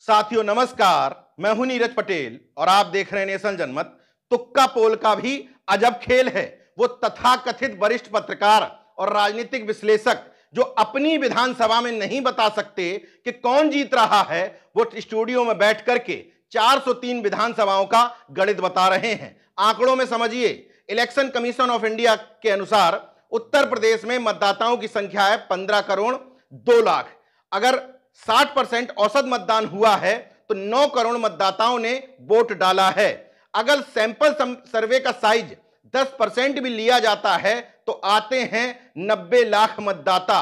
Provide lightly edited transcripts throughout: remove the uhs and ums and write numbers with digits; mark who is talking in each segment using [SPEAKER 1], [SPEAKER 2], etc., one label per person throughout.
[SPEAKER 1] साथियों नमस्कार, मैं हूं नीरज पटेल और आप देख रहे हैं नेशनल जनमत। तुक्का पोल का भी अजब खेल है। वो तथाकथित वरिष्ठ पत्रकार और राजनीतिक विश्लेषक जो अपनी विधानसभा में नहीं बता सकते कि कौन जीत रहा है, वो स्टूडियो में बैठ करके 403 विधानसभाओं का गणित बता रहे हैं। आंकड़ों में समझिए, इलेक्शन कमीशन ऑफ इंडिया के अनुसार उत्तर प्रदेश में मतदाताओं की संख्या है 15 करोड़ 2 लाख। अगर 60% औसत मतदान हुआ है तो 9 करोड़ मतदाताओं ने वोट डाला है। अगर सैंपल सर्वे का साइज 10% भी लिया जाता है तो आते हैं 90 लाख मतदाता।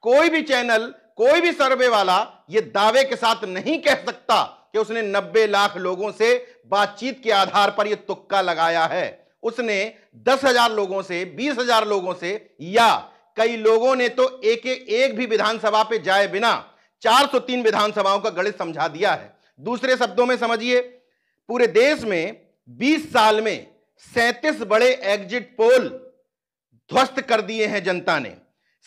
[SPEAKER 1] कोई भी चैनल, कोई भी सर्वे वाला यह दावे के साथ नहीं कह सकता कि उसने 90 लाख लोगों से बातचीत के आधार पर यह तुक्का लगाया है। उसने 10,000 लोगों से, 20,000 लोगों से, या कई लोगों ने तो एक भी विधानसभा पे जाए बिना 403 विधानसभाओं का गणित समझा दिया है। दूसरे शब्दों में समझिए, पूरे देश में 20 साल में 37 बड़े एग्जिट पोल ध्वस्त कर दिए हैं जनता ने।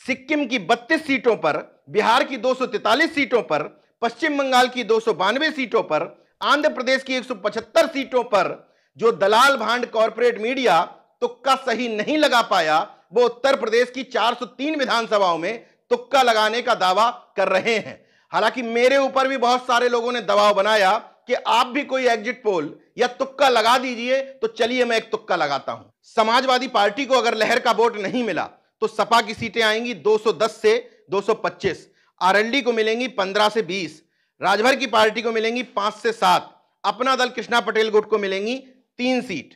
[SPEAKER 1] सिक्किम की 32 सीटों पर, बिहार की 243 सीटों पर, पश्चिम बंगाल की 292 सीटों पर, आंध्र प्रदेश की 175 सीटों पर जो दलाल भांड कॉर्पोरेट मीडिया तुक्का सही नहीं लगा पाया, वो उत्तर प्रदेश की 403 विधानसभाओं में तुक्का लगाने का दावा कर रहे हैं। हालांकि मेरे ऊपर भी बहुत सारे लोगों ने दबाव बनाया कि आप भी कोई एग्जिट पोल या तुक्का लगा दीजिए, तो चलिए मैं एक तुक्का लगाता हूं। समाजवादी पार्टी को अगर लहर का वोट नहीं मिला तो सपा की सीटें आएंगी 210 से 225, आरएलडी को मिलेंगी 15 से 20, राजभर की पार्टी को मिलेंगी 5 से 7, अपना दल कृष्णा पटेल गुट को मिलेंगी 3 सीट।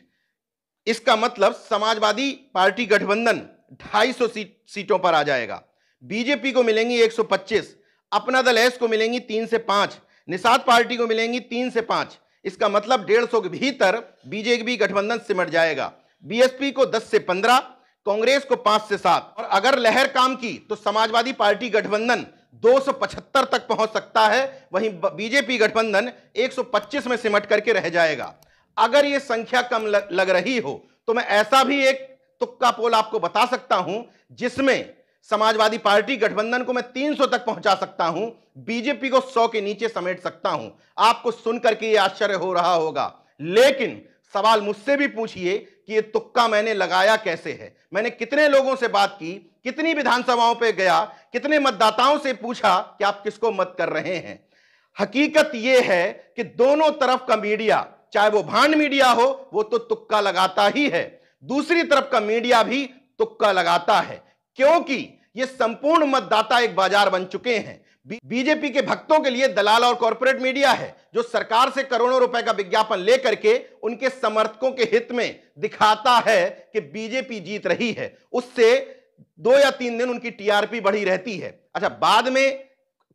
[SPEAKER 1] इसका मतलब समाजवादी पार्टी गठबंधन 250 सीटों पर आ जाएगा। बीजेपी को मिलेंगी 125, अपना दल एस को मिलेंगी 3 से 5, निषाद पार्टी को मिलेंगी 3 से 5। इसका मतलब 150 के भीतर बीजेपी गठबंधन सिमट जाएगा। बीएसपी को 10 से 15, कांग्रेस को 5 से 7, और अगर लहर काम की तो समाजवादी पार्टी गठबंधन 275 तक पहुंच सकता है। वहीं बीजेपी गठबंधन 125 में सिमट करके रह जाएगा। अगर यह संख्या कम लग रही हो तो मैं ऐसा भी एक तुक्का पोल आपको बता सकता हूं जिसमें समाजवादी पार्टी गठबंधन को मैं 300 तक पहुंचा सकता हूं, बीजेपी को 100 के नीचे समेट सकता हूं। आपको सुनकर के यह आश्चर्य हो रहा होगा, लेकिन सवाल मुझसे भी पूछिए कि यह तुक्का मैंने लगाया कैसे है। मैंने कितने लोगों से बात की, कितनी विधानसभाओं पे गया, कितने मतदाताओं से पूछा कि आप किसको मत कर रहे हैं। हकीकत यह है कि दोनों तरफ का मीडिया, चाहे वो भांड मीडिया हो, वो तो तुक्का लगाता ही है। दूसरी तरफ का मीडिया भी तुक्का लगाता है, क्योंकि ये संपूर्ण मतदाता एक बाजार बन चुके हैं। बीजेपी के भक्तों के लिए दलाल और कॉर्पोरेट मीडिया है जो सरकार से करोड़ों रुपए का विज्ञापन लेकर के उनके समर्थकों के हित में दिखाता है कि बीजेपी जीत रही है। उससे 2 या 3 दिन उनकी टीआरपी बढ़ी रहती है। अच्छा, बाद में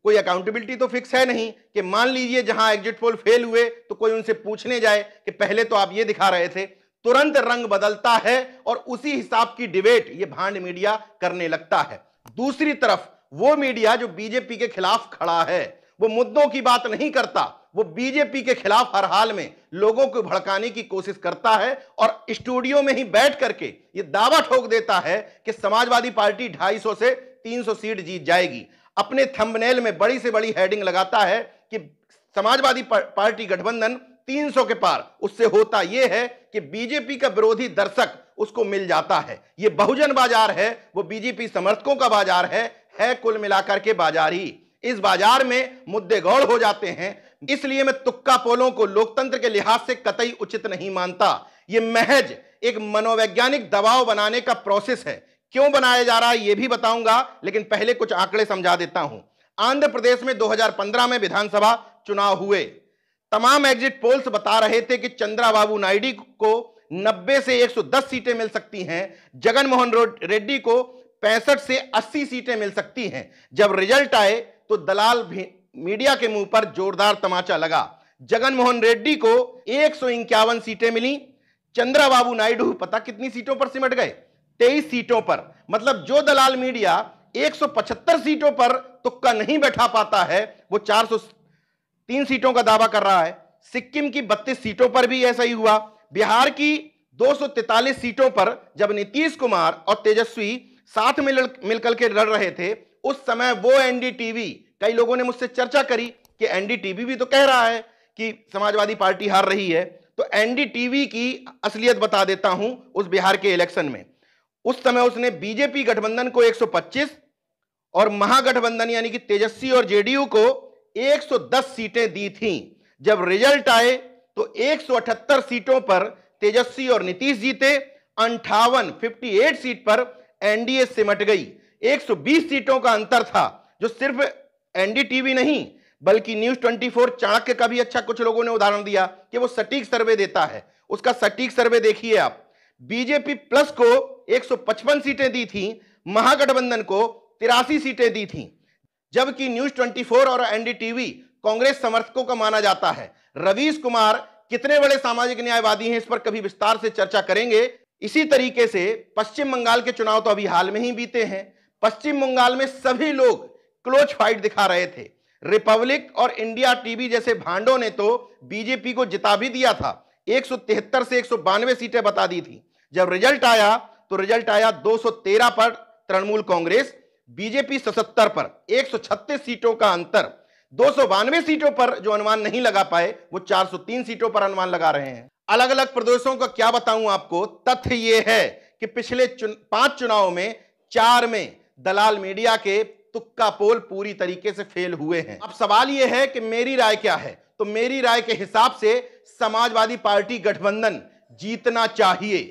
[SPEAKER 1] कोई अकाउंटेबिलिटी तो फिक्स है नहीं कि मान लीजिए जहां एग्जिट पोल फेल हुए तो कोई उनसे पूछने जाए कि पहले तो आप ये दिखा रहे थे। तुरंत रंग बदलता है और उसी हिसाब की डिबेट ये भांड मीडिया करने लगता है। दूसरी तरफ वो मीडिया जो बीजेपी के खिलाफ खड़ा है, वो मुद्दों की बात नहीं करता, वो बीजेपी के खिलाफ हर हाल में लोगों को भड़काने की कोशिश करता है और स्टूडियो में ही बैठ करके ये दावा ठोक देता है कि समाजवादी पार्टी 250 से 300 सीट जीत जाएगी। अपने थंबनेल में बड़ी से बड़ी हेडिंग लगाता है कि समाजवादी पार्टी गठबंधन 300 के पार। उससे होता यह है कि बीजेपी का विरोधी दर्शक उसको मिल जाता है। यह बहुजन बाजार है, वो बीजेपी समर्थकों का बाजार है कुल मिलाकर के बाजार ही। इस बाजार में मुद्दे गौड़ हो जाते हैं। इसलिए मैं तुक्का पोलों को लोकतंत्र के लिहाज से कतई उचित नहीं मानता। यह महज एक मनोवैज्ञानिक दबाव बनाने का प्रोसेस है। क्यों बनाया जा रहा है यह भी बताऊंगा, लेकिन पहले कुछ आंकड़े समझा देता हूं। आंध्र प्रदेश में 2015 में विधानसभा चुनाव हुए। तमाम एग्जिट पोल्स बता रहे थे कि चंद्रबाबू नायडू को 90 से 110 सीटें मिल सकती हैं, जगन मोहन रेड्डी को 65 से 80 सीटें मिल सकती हैं। जब रिजल्ट आए तो दलाल मीडिया के मुंह पर जोरदार तमाचा लगा। जगन मोहन रेड्डी को 151 सीटें मिली, चंद्रबाबू नायडू पता कितनी सीटों पर सिमट गए? 23 सीटों पर। मतलब जो दलाल मीडिया 175 सीटों पर तुक्का नहीं बैठा पाता है, वो 403 सीटों का दावा कर रहा है। सिक्किम की 32 सीटों पर भी ऐसा ही हुआ। बिहार की 243 सीटों पर जब नीतीश कुमार और तेजस्वी साथ मिलकर के लड़ रहे थे, उस समय वो एनडीटीवी, कई लोगों ने मुझसे चर्चा करी कि एनडीटीवी भी तो कह रहा है कि समाजवादी पार्टी हार रही है। तो एनडीटीवी की असलियत बता देता हूं। उस बिहार के इलेक्शन में उस समय उसने बीजेपी गठबंधन को 125 और महागठबंधन यानी कि तेजस्वी और जेडीयू को 110 सीटें दी थीं। जब रिजल्ट आए तो 178 सीटों पर तेजस्वी और नीतीश जीते, 58 सीट पर एनडीए सिमट गई। 120 सीटों का अंतर था, जो सिर्फ एनडीटीवी नहीं बल्कि न्यूज 24 चाणक्य का भी अच्छा कुछ लोगों ने उदाहरण दिया कि वो सटीक सर्वे देता है। उसका सटीक सर्वे देखिए आप। बीजेपी प्लस को 155 सीटें दी थी, महागठबंधन को 83 सीटें दी थी। जबकि न्यूज 24 और एनडीटीवी कांग्रेस समर्थकों का माना जाता है। रवीश कुमार कितने बड़े सामाजिक न्यायवादी हैं, इस पर कभी विस्तार से चर्चा करेंगे। इसी तरीके से पश्चिम बंगाल के चुनाव तो अभी हाल में ही बीते हैं। पश्चिम बंगाल में सभी लोग क्लोज फाइट दिखा रहे थे। रिपब्लिक और इंडिया टीवी जैसे भांडों ने तो बीजेपी को जिता भी दिया था। 173 से 192 सीटें बता दी थी। जब रिजल्ट आया तो रिजल्ट आया 213 पर तृणमूल कांग्रेस, बीजेपी 77 पर, 136 सीटों का अंतर। 292 सीटों पर जो अनुमान नहीं लगा पाए वो 403 सीटों पर अनुमान लगा रहे हैं। अलग अलग प्रदेशों का क्या बताऊं आपको। तथ्य यह है कि पिछले 5 चुनाव में 4 में दलाल मीडिया के तुक्का पोल पूरी तरीके से फेल हुए हैं। अब सवाल यह है कि मेरी राय क्या है। तो मेरी राय के हिसाब से समाजवादी पार्टी गठबंधन जीतना चाहिए।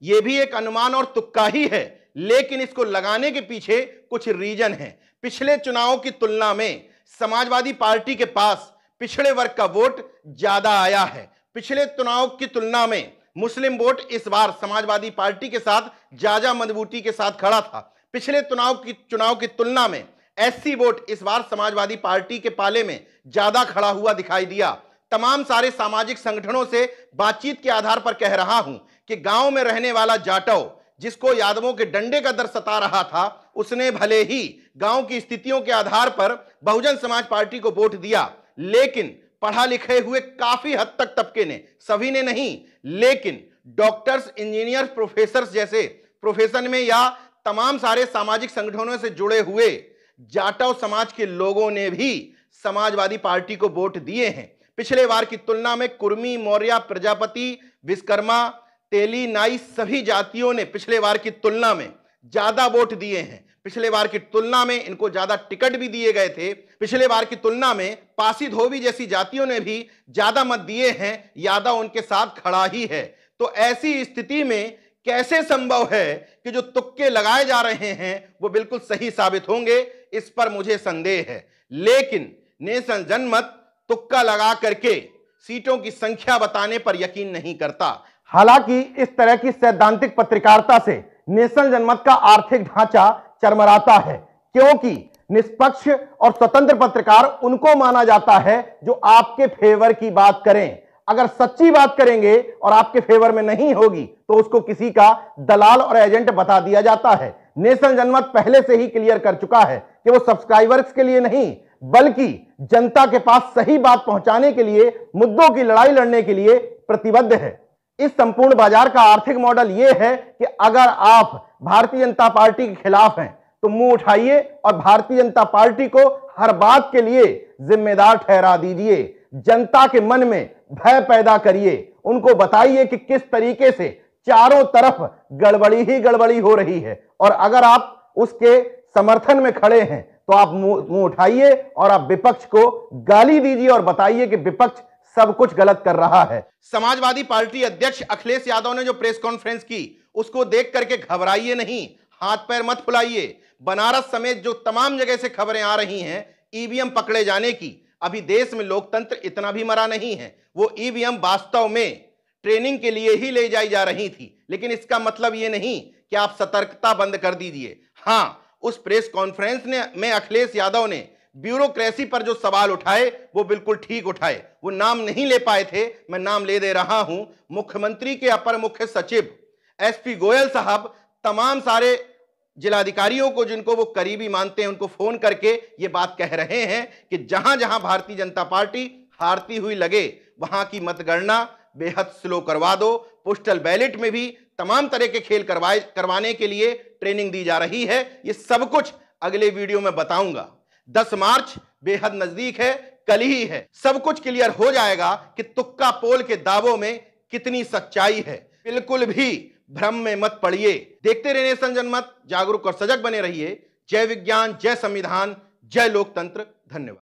[SPEAKER 1] यह भी एक अनुमान और तुक्का ही है, लेकिन इसको लगाने के पीछे कुछ रीजन है। पिछले चुनावों की तुलना में समाजवादी पार्टी के पास पिछड़े वर्ग का वोट ज्यादा आया है। पिछले चुनाव की तुलना में मुस्लिम वोट इस बार समाजवादी पार्टी के साथ ज्यादा मजबूती के साथ खड़ा था। पिछले चुनाव की तुलना में एससी वोट इस बार समाजवादी पार्टी के पाले में ज्यादा खड़ा हुआ दिखाई दिया। तमाम सारे सामाजिक संगठनों से बातचीत के आधार पर कह रहा हूं कि गांव में रहने वाला जाटव, जिसको यादवों के डंडे का दर्द सता रहा था, उसने भले ही गांव की स्थितियों के आधार पर बहुजन समाज पार्टी को वोट दिया, लेकिन पढ़ा लिखे हुए काफी हद तक तबके ने, सभी ने नहीं, लेकिन डॉक्टर्स, इंजीनियर्स, प्रोफेसर्स जैसे प्रोफेशन में या तमाम सारे सामाजिक संगठनों से जुड़े हुए जाटव समाज के लोगों ने भी समाजवादी पार्टी को वोट दिए हैं। पिछले बार की तुलना में कुर्मी, मौर्य, प्रजापति, विश्वकर्मा, तेली, नाई सभी जातियों ने पिछले बार की तुलना में ज्यादा वोट दिए हैं। पिछले बार की तुलना में इनको ज्यादा टिकट भी दिए गए थे। पिछले बार की तुलना में पासी, धोबी जैसी जातियों ने भी ज्यादा मत दिए हैं। यादव उनके साथ खड़ा ही है। तो ऐसी स्थिति में कैसे संभव है कि जो तुक्के लगाए जा रहे हैं वो बिल्कुल सही साबित होंगे, इस पर मुझे संदेह है। लेकिन नेशनल जनमत तुक्का लगा करके सीटों की संख्या बताने पर यकीन नहीं करता। हालांकि इस तरह की सैद्धांतिक पत्रकारिता से नेशनल जनमत का आर्थिक ढांचा चरमराता है, क्योंकि निष्पक्ष और स्वतंत्र पत्रकार उनको माना जाता है जो आपके फेवर की बात करें। अगर सच्ची बात करेंगे और आपके फेवर में नहीं होगी तो उसको किसी का दलाल और एजेंट बता दिया जाता है। नेशनल जनमत पहले से ही क्लियर कर चुका है कि वो सब्सक्राइबर्स के लिए नहीं बल्कि जनता के पास सही बात पहुंचाने के लिए, मुद्दों की लड़ाई लड़ने के लिए प्रतिबद्ध है। इस संपूर्ण बाजार का आर्थिक मॉडल यह है कि अगर आप भारतीय जनता पार्टी के खिलाफ हैं तो मुंह उठाइए और भारतीय जनता पार्टी को हर बात के लिए जिम्मेदार ठहरा दीजिए। जनता के मन में भय पैदा करिए, उनको बताइए कि किस तरीके से चारों तरफ गड़बड़ी ही गड़बड़ी हो रही है। और अगर आप उसके समर्थन में खड़े हैं तो आप मुंह उठाइए और आप विपक्ष को गाली दीजिए और बताइए कि विपक्ष सब कुछ गलत कर रहा है। समाजवादी पार्टी अध्यक्ष अखिलेश यादव ने जो प्रेस कॉन्फ्रेंस की उसको देख करके घबराइए नहीं, हाथ पैर मत फुलाइए। बनारस समेत जो तमाम जगह से खबरें आ रही हैं ईवीएम पकड़े जाने की, अभी देश में लोकतंत्र इतना भी मरा नहीं है। वो ईवीएम वास्तव में ट्रेनिंग के लिए ही ले जाई जा रही थी, लेकिन इसका मतलब ये नहीं कि आप सतर्कता बंद कर दीजिए। हां, उस प्रेस कॉन्फ्रेंस में अखिलेश यादव ने ब्यूरोक्रेसी पर जो सवाल उठाए वो बिल्कुल ठीक उठाए। वो नाम नहीं ले पाए थे, मैं नाम ले दे रहा हूं। मुख्यमंत्री के अपर मुख्य सचिव एसपी गोयल साहब तमाम सारे जिलाधिकारियों को, जिनको वो करीबी मानते हैं, उनको फोन करके ये बात कह रहे हैं कि जहां जहां भारतीय जनता पार्टी हारती हुई लगे वहां की मतगणना बेहद स्लो करवा दो। पोस्टल बैलेट में भी तमाम तरह के खेल करवाने के लिए ट्रेनिंग दी जा रही है। ये सब कुछ अगले वीडियो में बताऊंगा। 10 मार्च बेहद नजदीक है, कल ही है। सब कुछ क्लियर हो जाएगा कि तुक्का पोल के दावों में कितनी सच्चाई है। बिल्कुल भी भ्रम में मत पड़िए। देखते रहिए नेशन जनमत, जागरूक और सजग बने रहिए। जय विज्ञान, जय संविधान, जय लोकतंत्र। धन्यवाद।